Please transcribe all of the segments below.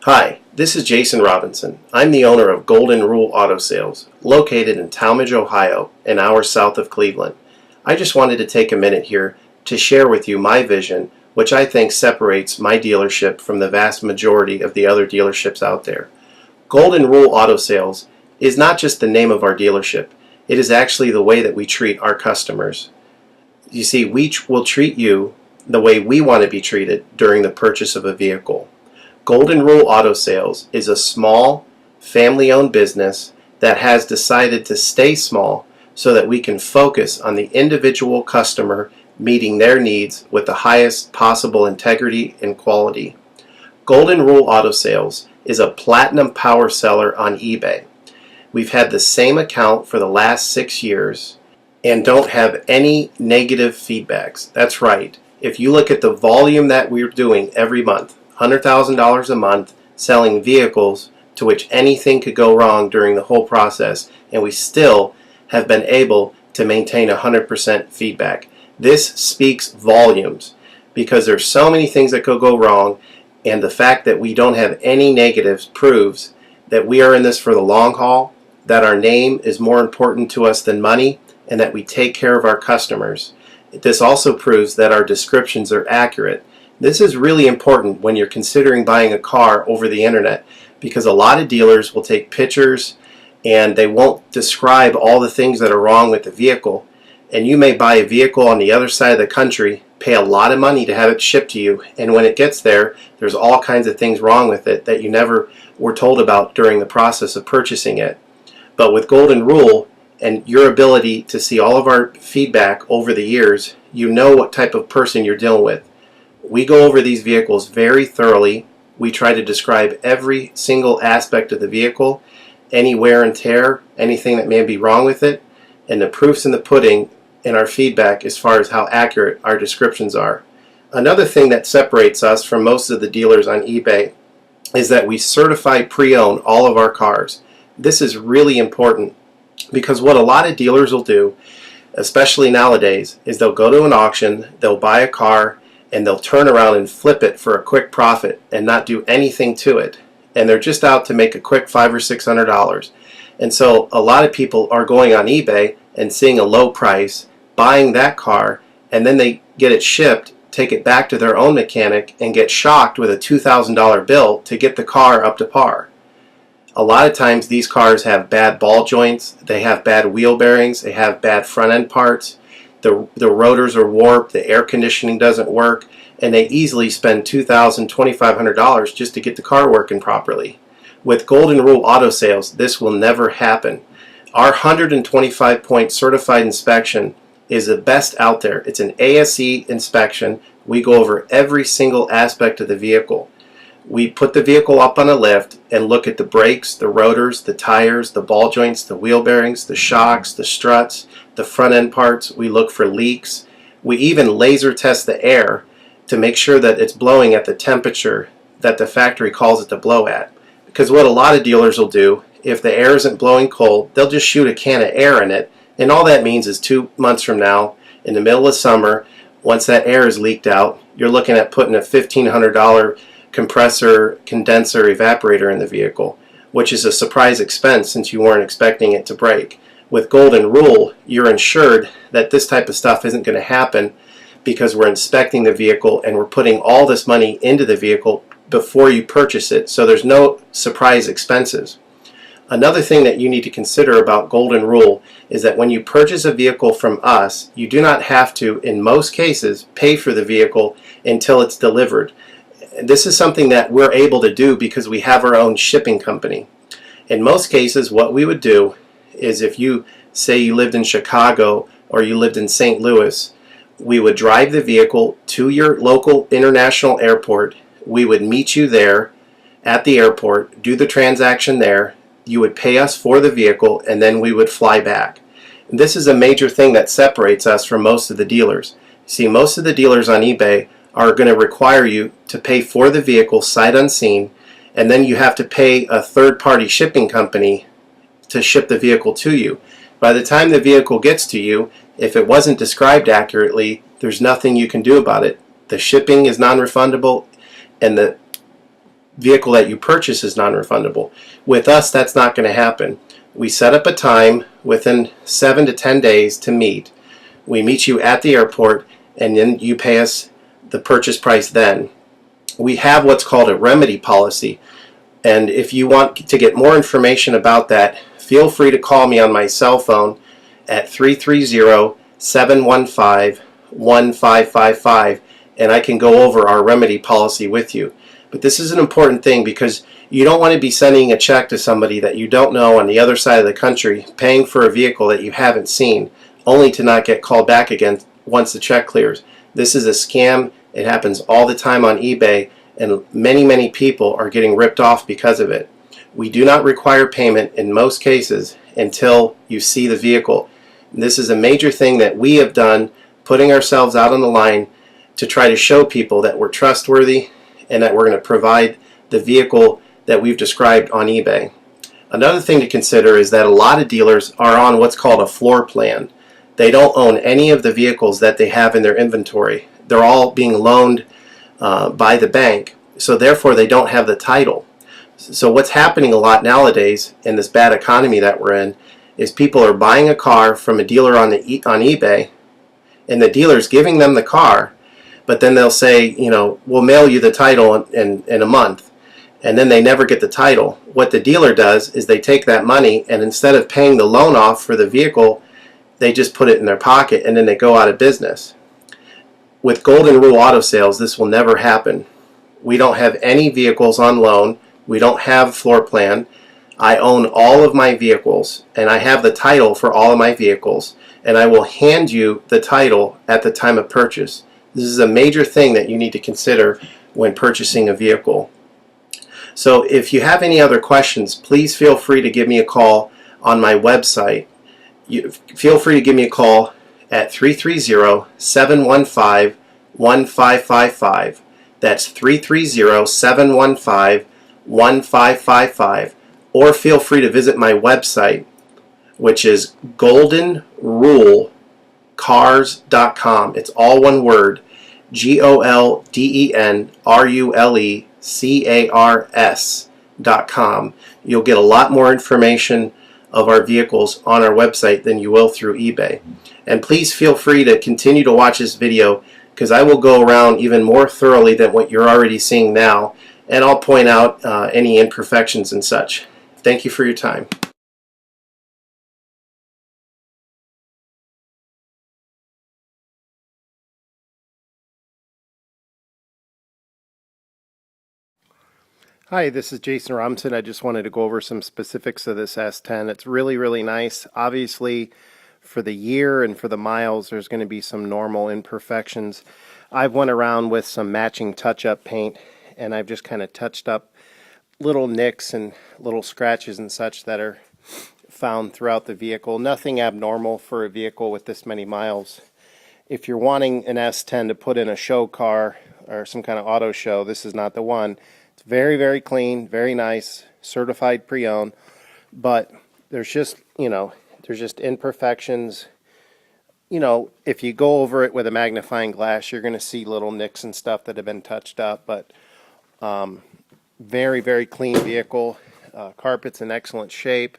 Hi, this is Jason Robinson. I'm the owner of Golden Rule Auto Sales, located in Tallmadge, Ohio, an hour south of Cleveland. I just wanted to take a minute here to share with you my vision, which I think separates my dealership from the vast majority of the other dealerships out there. Golden Rule Auto Sales is not just the name of our dealership, it is actually the way that we treat our customers. You see, we will treat you the way we want to be treated during the purchase of a vehicle. Golden Rule Auto Sales is a small, family-owned business that has decided to stay small so that we can focus on the individual customer meeting their needs with the highest possible integrity and quality. Golden Rule Auto Sales is a platinum power seller on eBay. We've had the same account for the last 6 years and don't have any negative feedbacks. That's right. If you look at the volume that we're doing every month, $100,000 a month selling vehicles to which anything could go wrong during the whole process, and we still have been able to maintain 100% feedback. This speaks volumes because there's so many things that could go wrong, and the fact that we don't have any negatives proves that we are in this for the long haul, that our name is more important to us than money, and that we take care of our customers. This also proves that our descriptions are accurate. This is really important when you're considering buying a car over the internet, because a lot of dealers will take pictures and they won't describe all the things that are wrong with the vehicle, and you may buy a vehicle on the other side of the country, pay a lot of money to have it shipped to you, and when it gets there, there's all kinds of things wrong with it that you never were told about during the process of purchasing it. But with Golden Rule and your ability to see all of our feedback over the years, you know what type of person you're dealing with. We go over these vehicles very thoroughly. We try to describe every single aspect of the vehicle, any wear and tear, anything that may be wrong with it, and the proof's in the pudding in our feedback as far as how accurate our descriptions are. Another thing that separates us from most of the dealers on eBay is that we certify pre-owned all of our cars. This is really important because what a lot of dealers will do, especially nowadays, is they'll go to an auction, they'll buy a car, and they'll turn around and flip it for a quick profit and not do anything to it. And they're just out to make a quick $500 or $600. And so a lot of people are going on eBay and seeing a low price, buying that car, and then they get it shipped, take it back to their own mechanic, and get shocked with a $2,000 bill to get the car up to par. A lot of times these cars have bad ball joints, they have bad wheel bearings, they have bad front end parts. The rotors are warped, the air conditioning doesn't work, and they easily spend $2,000, $2,500 just to get the car working properly. With Golden Rule Auto Sales, this will never happen. Our 125-point certified inspection is the best out there. It's an ASE inspection. We go over every single aspect of the vehicle. We put the vehicle up on a lift and look at the brakes, the rotors, the tires, the ball joints, the wheel bearings, the shocks, the struts, the front end parts. We look for leaks. We even laser test the air to make sure that it's blowing at the temperature that the factory calls it to blow at. Because what a lot of dealers will do, if the air isn't blowing cold, they'll just shoot a can of air in it, and all that means is 2 months from now, in the middle of summer, once that air is leaked out, you're looking at putting a $1,500 compressor, condenser, evaporator in the vehicle, which is a surprise expense since you weren't expecting it to break. With Golden Rule, you're ensured that this type of stuff isn't going to happen because we're inspecting the vehicle and we're putting all this money into the vehicle before you purchase it, so there's no surprise expenses. Another thing that you need to consider about Golden Rule is that when you purchase a vehicle from us, you do not have to, in most cases, pay for the vehicle until it's delivered. This is something that we're able to do because we have our own shipping company. In most cases, what we would do is if you say you lived in Chicago or you lived in St. Louis, we would drive the vehicle to your local international airport. We would meet you there at the airport, do the transaction there. You would pay us for the vehicle, and then we would fly back. And this is a major thing that separates us from most of the dealers. See, most of the dealers on eBay are going to require you to pay for the vehicle sight unseen, and then you have to pay a third-party shipping company to ship the vehicle to you. By the time the vehicle gets to you, if it wasn't described accurately, there's nothing you can do about it. The shipping is non-refundable, and vehicle that you purchase is non-refundable. With us, that's not going to happen. We set up a time within 7 to 10 days to meet. We meet you at the airport, and then you pay us the purchase price then. We have what's called a remedy policy, and if you want to get more information about that, feel free to call me on my cell phone at 330-715-1555, and I can go over our remedy policy with you. But this is an important thing because you don't want to be sending a check to somebody that you don't know on the other side of the country, paying for a vehicle that you haven't seen, only to not get called back again once the check clears. This is a scam. It happens all the time on eBay, and many people are getting ripped off because of it. We do not require payment in most cases until you see the vehicle. And this is a major thing that we have done, putting ourselves out on the line to try to show people that we're trustworthy and that we're going to provide the vehicle that we've described on eBay. Another thing to consider is that a lot of dealers are on what's called a floor plan. They don't own any of the vehicles that they have in their inventory. They're all being loaned by the bank, so therefore they don't have the title. So what's happening a lot nowadays in this bad economy that we're in is people are buying a car from a dealer on eBay, and the dealer's giving them the car, but then they'll say, you know, we'll mail you the title in a month, and then they never get the title. What the dealer does is they take that money, and instead of paying the loan off for the vehicle, they just put it in their pocket, and then they go out of business. With Golden Rule Auto Sales, this will never happen. We don't have any vehicles on loan. We don't have floor plan. I own all of my vehicles, and I have the title for all of my vehicles, and I will hand you the title at the time of purchase. This is a major thing that you need to consider when purchasing a vehicle. So if you have any other questions, please feel free to give me a call on my website. Feel free to give me a call at 330-715-1555. That's 330-715-1555. Or feel free to visit my website, which is goldenrulecars.com. It's all one word, goldenrulecars.com. You'll get a lot more information of our vehicles on our website than you will through eBay. And please feel free to continue to watch this video, because I will go around even more thoroughly than what you're already seeing now, and I'll point out any imperfections and such. Thank you for your time. Hi, this is Jason Robinson. I just wanted to go over some specifics of this S10. It's really nice. Obviously, for the year and for the miles, there's going to be some normal imperfections. I've went around with some matching touch-up paint, and I've just kind of touched up little nicks and little scratches and such that are found throughout the vehicle. Nothing abnormal for a vehicle with this many miles. If you're wanting an S10 to put in a show car or some kind of auto show, this is not the one. It's very clean, very nice, certified pre-owned, but there's just, there's just imperfections. If you go over it with a magnifying glass, you're going to see little nicks and stuff that have been touched up, but very clean vehicle. Carpet's in excellent shape.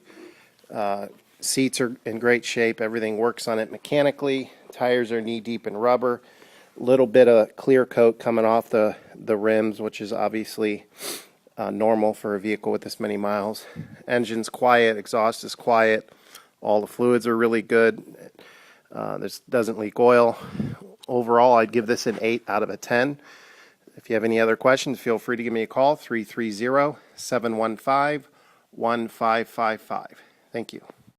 Seats are in great shape. Everything works on it mechanically. Tires are knee-deep in rubber. Little bit of clear coat coming off the rims, which is obviously normal for a vehicle with this many miles. Engine's quiet, exhaust is quiet, all the fluids are really good. This doesn't leak oil. Overall, I'd give this an 8 out of a 10. If you have any other questions, feel free to give me a call, 330-715-1555. Thank you.